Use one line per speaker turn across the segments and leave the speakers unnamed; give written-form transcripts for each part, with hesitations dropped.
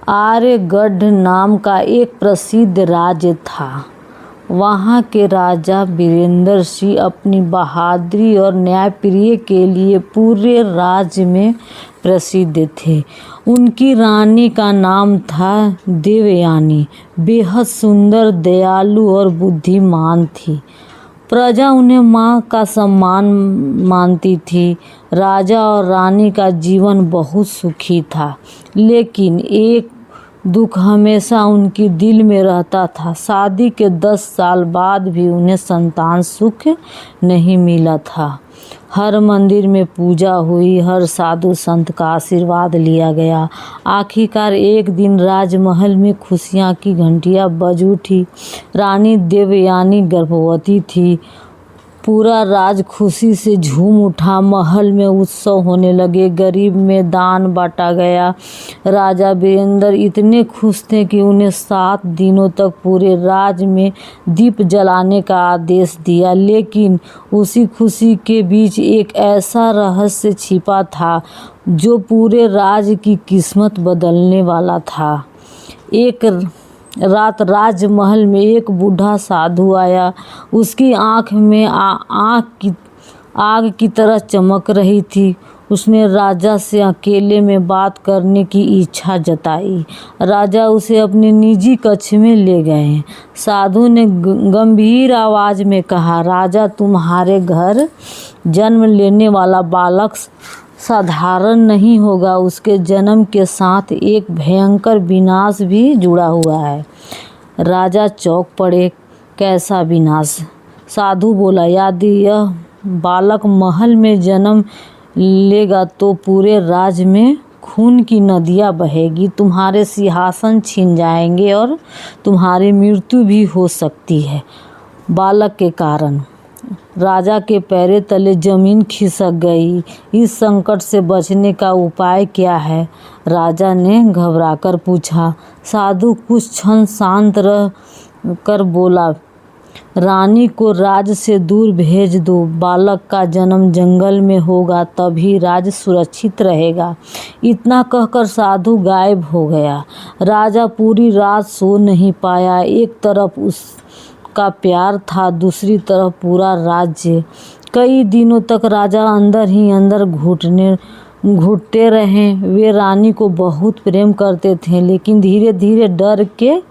आर्यगढ़ नाम का एक प्रसिद्ध राज्य था। वहाँ के राजा वीरेंद्र सिंह अपनी बहादुरी और न्यायप्रिय के लिए पूरे राज्य में प्रसिद्ध थे। उनकी रानी का नाम था देवयानी। बेहद सुंदर, दयालु और बुद्धिमान थी। प्रजा उन्हें माँ का सम्मान मानती थी। राजा और रानी का जीवन बहुत सुखी था, लेकिन एक दुख हमेशा उनके दिल में रहता था। शादी के 10 साल बाद भी उन्हें संतान सुख नहीं मिला था। हर मंदिर में पूजा हुई, हर साधु संत का आशीर्वाद लिया गया। आखिरकार एक दिन राजमहल में खुशियाँ की घंटियाँ बज उठी। रानी देवयानी गर्भवती थी। पूरा राज खुशी से झूम उठा। महल में उत्सव होने लगे, गरीब में दान बांटा गया। राजा वीरेंद्र इतने खुश थे कि उन्हें 7 दिनों तक पूरे राज्य में दीप जलाने का आदेश दिया। लेकिन उसी खुशी के बीच एक ऐसा रहस्य छिपा था जो पूरे राज्य की किस्मत बदलने वाला था। एक रात राजमहल में एक बूढ़ा साधु आया। उसकी आँख में आग की तरह चमक रही थी। उसने राजा से अकेले में बात करने की इच्छा जताई। राजा उसे अपने निजी कक्ष में ले गए। साधु ने गंभीर आवाज में कहा, राजा, तुम्हारे घर जन्म लेने वाला बालक साधारण नहीं होगा। उसके जन्म के साथ एक भयंकर विनाश भी जुड़ा हुआ है। राजा चौंक पड़े। कैसा विनाश? साधु बोला, यदि यह बालक महल में जन्म लेगा तो पूरे राज्य में खून की नदियाँ बहेगी, तुम्हारे सिंहासन छिन जाएंगे और तुम्हारी मृत्यु भी हो सकती है बालक के कारण। राजा के पैरों तले जमीन खिसक गई। इस संकट से बचने का उपाय क्या है? राजा ने घबराकर पूछा। साधु कुछ क्षण शांत रह कर बोला, रानी को राज्य से दूर भेज दो। बालक का जन्म जंगल में होगा, तभी राज्य सुरक्षित रहेगा। इतना कहकर साधु गायब हो गया। राजा पूरी रात सो नहीं पाया। एक तरफ उसका प्यार था, दूसरी तरफ पूरा राज्य। कई दिनों तक राजा अंदर ही अंदर घुटते रहे। वे रानी को बहुत प्रेम करते थे, लेकिन धीरे धीरे डर के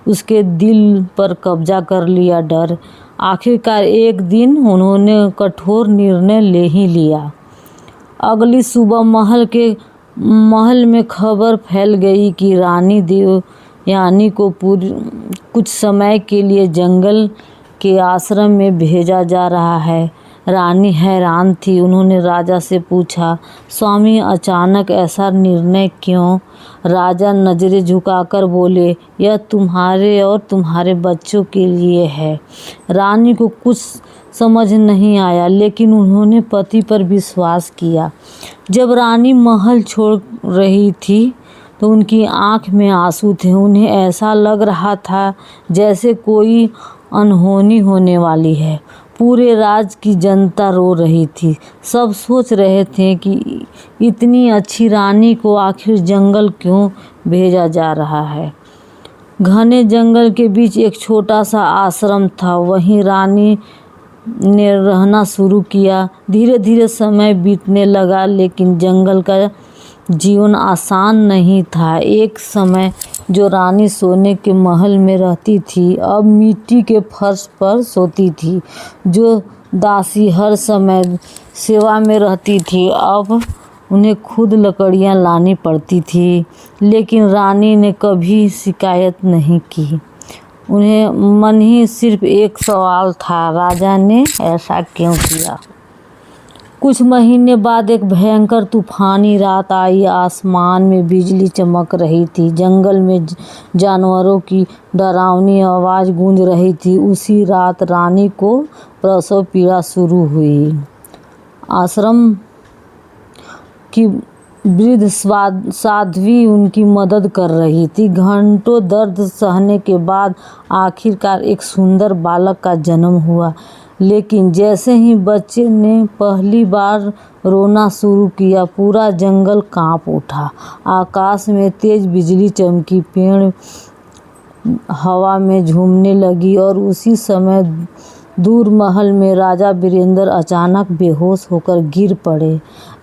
उसके दिल पर कब्जा कर लिया। डर। आखिरकार एक दिन उन्होंने कठोर निर्णय ले ही लिया। अगली सुबह महल में खबर फैल गई कि रानी देवयानी को कुछ समय के लिए जंगल के आश्रम में भेजा जा रहा है। रानी हैरान थी। उन्होंने राजा से पूछा, स्वामी, अचानक ऐसा निर्णय क्यों? राजा नजरें झुकाकर बोले, यह तुम्हारे और तुम्हारे बच्चों के लिए है। रानी को कुछ समझ नहीं आया, लेकिन उन्होंने पति पर विश्वास किया। जब रानी महल छोड़ रही थी तो उनकी आंख में आंसू थे। उन्हें ऐसा लग रहा था जैसे कोई अनहोनी होने वाली है। पूरे राज्य की जनता रो रही थी। सब सोच रहे थे कि इतनी अच्छी रानी को आखिर जंगल क्यों भेजा जा रहा है। घने जंगल के बीच एक छोटा सा आश्रम था। वहीं रानी ने रहना शुरू किया। धीरे धीरे समय बीतने लगा, लेकिन जंगल का जीवन आसान नहीं था। एक समय जो रानी सोने के महल में रहती थी, अब मिट्टी के फर्श पर सोती थी। जो दासी हर समय सेवा में रहती थी, अब उन्हें खुद लकड़ियाँ लानी पड़ती थी। लेकिन रानी ने कभी शिकायत नहीं की। उन्हें मन ही सिर्फ एक सवाल था, राजा ने ऐसा क्यों किया? कुछ महीने बाद एक भयंकर तूफानी रात आई। आसमान में बिजली चमक रही थी। जंगल में जानवरों की डरावनी आवाज़ गूंज रही थी। उसी रात रानी को प्रसव पीड़ा शुरू हुई। आश्रम की वृद्ध साध्वी उनकी मदद कर रही थी। घंटों दर्द सहने के बाद आखिरकार एक सुंदर बालक का जन्म हुआ। लेकिन जैसे ही बच्चे ने पहली बार रोना शुरू किया, पूरा जंगल कांप उठा। आकाश में तेज बिजली चमकी, पेड़ हवा में झूमने लगी और उसी समय दूर महल में राजा वीरेंद्र अचानक बेहोश होकर गिर पड़े।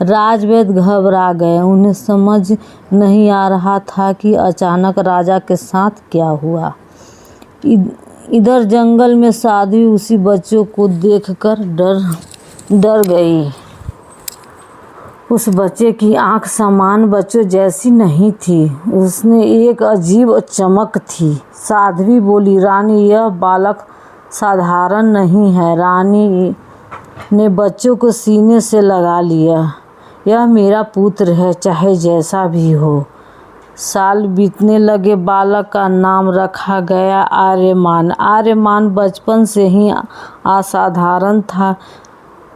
राजवैद्य घबरा गए। उन्हें समझ नहीं आ रहा था कि अचानक राजा के साथ क्या हुआ। इधर जंगल में साध्वी उसी बच्चों को देखकर डर गई। उस बच्चे की आंख सामान्य बच्चों जैसी नहीं थी, उसमें एक अजीब चमक थी। साध्वी बोली, रानी, यह बालक साधारण नहीं है। रानी ने बच्चों को सीने से लगा लिया। यह मेरा पुत्र है, चाहे जैसा भी हो। साल बीतने लगे। बालक का नाम रखा गया आर्यमान। आर्यमान बचपन से ही असाधारण था।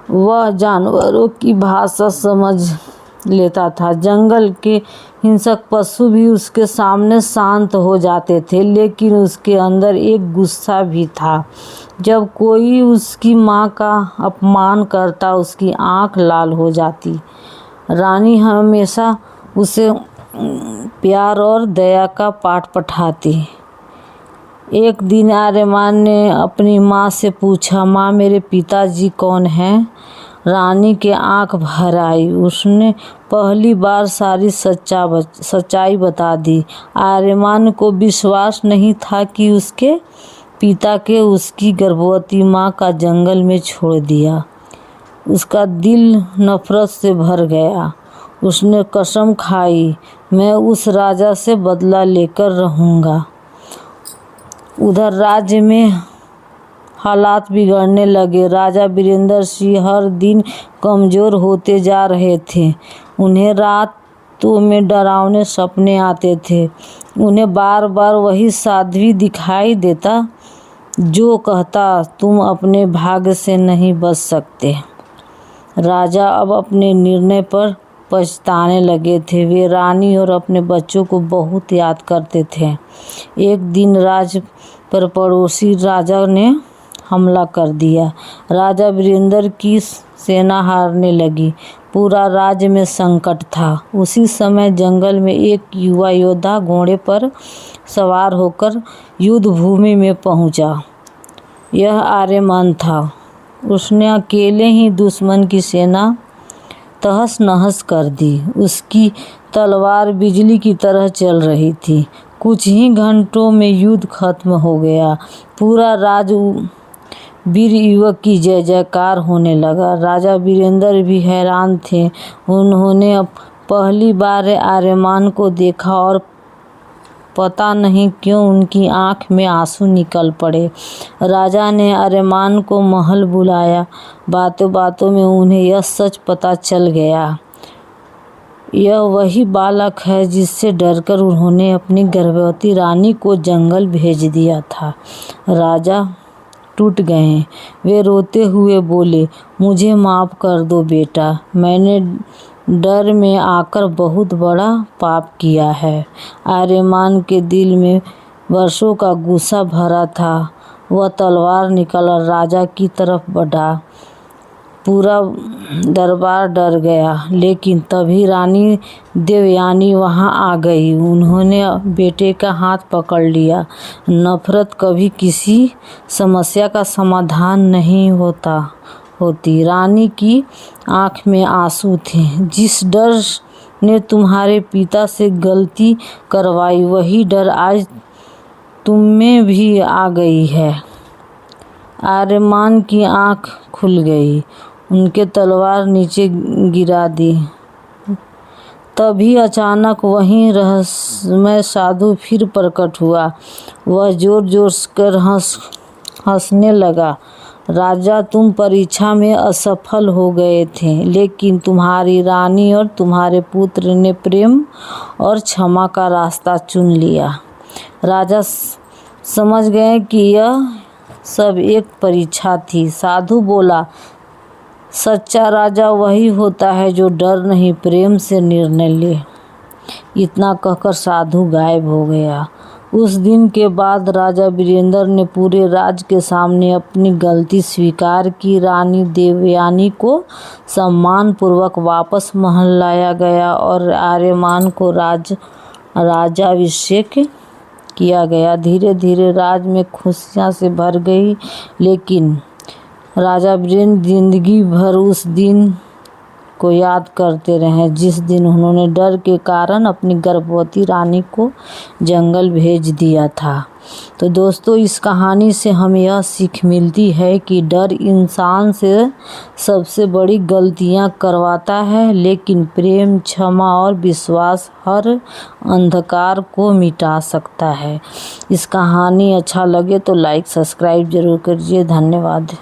वह जानवरों की भाषा समझ लेता था। जंगल के हिंसक पशु भी उसके सामने शांत हो जाते थे, लेकिन उसके अंदर एक गुस्सा भी था। जब कोई उसकी माँ का अपमान करता, उसकी आंख लाल हो जाती। रानी हमेशा उसे प्यार और दया का पाठ पढ़ाती। एक दिन आर्यमान ने अपनी माँ से पूछा, माँ, मेरे पिताजी कौन हैं? रानी के आंख भर आई। उसने पहली बार सारी सच्चाई बता दी। आर्यमान को विश्वास नहीं था कि उसके पिता के उसकी गर्भवती माँ का जंगल में छोड़ दिया। उसका दिल नफरत से भर गया। उसने कसम खाई, मैं उस राजा से बदला लेकर रहूँगा। उधर राज्य में हालात बिगड़ने लगे। राजा वीरेंद्र सिंह हर दिन कमज़ोर होते जा रहे थे। उन्हें रातों में डरावने सपने आते थे। उन्हें बार बार वही साध्वी दिखाई देता जो कहता, तुम अपने भाग्य से नहीं बच सकते। राजा अब अपने निर्णय पर पछताने लगे थे। वे रानी और अपने बच्चों को बहुत याद करते थे। एक दिन राज पर पड़ोसी राजा ने हमला कर दिया। राजा वीरेंद्र की सेना हारने लगी। पूरा राज्य में संकट था। उसी समय जंगल में एक युवा योद्धा घोड़े पर सवार होकर युद्ध भूमि में पहुंचा। यह आर्यमान था। उसने अकेले ही दुश्मन की सेना तहस नहस कर दी। उसकी तलवार बिजली की तरह चल रही थी। कुछ ही घंटों में युद्ध खत्म हो गया। पूरा राज्य वीर युवक की जय जयकार होने लगा। राजा वीरेंद्र भी हैरान थे। उन्होंने अब पहली बार आर्यमान को देखा और पता नहीं क्यों उनकी आंख में आंसू निकल पड़े। राजा ने आर्यमान को महल बुलाया। बातों बातों में उन्हें यह सच पता चल गया। यह वही बालक है जिससे डरकर उन्होंने अपनी गर्भवती रानी को जंगल भेज दिया था। राजा टूट गए। वे रोते हुए बोले, मुझे माफ़ कर दो बेटा, मैंने डर में आकर बहुत बड़ा पाप किया है। आर्यमान के दिल में वर्षों का गुस्सा भरा था। वह तलवार निकाल राजा की तरफ बढ़ा। पूरा दरबार डर गया, लेकिन तभी रानी देवयानी वहां आ गई। उन्होंने बेटे का हाथ पकड़ लिया। नफरत कभी किसी समस्या का समाधान नहीं होती। रानी की आंख में आंसू थे। जिस डर ने तुम्हारे पिता से गलती करवाई, वही डर आज तुम में भी आ गई है। आर्यमान की आंख खुल गई। उनके तलवार नीचे गिरा दी। तभी अचानक वहीं रहस्यमय साधु फिर प्रकट हुआ। वह जोर जोर कर हंसने लगा। राजा, तुम परीक्षा में असफल हो गए थे, लेकिन तुम्हारी रानी और तुम्हारे पुत्र ने प्रेम और क्षमा का रास्ता चुन लिया। राजा समझ गए कि यह सब एक परीक्षा थी। साधु बोला, सच्चा राजा वही होता है जो डर नहीं, प्रेम से निर्णय ले। इतना कहकर साधु गायब हो गया। उस दिन के बाद राजा वीरेंद्र ने पूरे राज्य के सामने अपनी गलती स्वीकार की। रानी देवयानी को सम्मानपूर्वक वापस महल लाया गया और आर्यमान को राजाभिषेक किया गया। धीरे धीरे राज्य में खुशियां से भर गई, लेकिन राजा वीरेंद्र जिंदगी भर उस दिन को याद करते रहे जिस दिन उन्होंने डर के कारण अपनी गर्भवती रानी को जंगल भेज दिया था। तो दोस्तों, इस कहानी से हमें यह सीख मिलती है कि डर इंसान से सबसे बड़ी गलतियां करवाता है, लेकिन प्रेम, क्षमा और विश्वास हर अंधकार को मिटा सकता है। इस कहानी अच्छा लगे तो लाइक सब्सक्राइब जरूर करिए। धन्यवाद।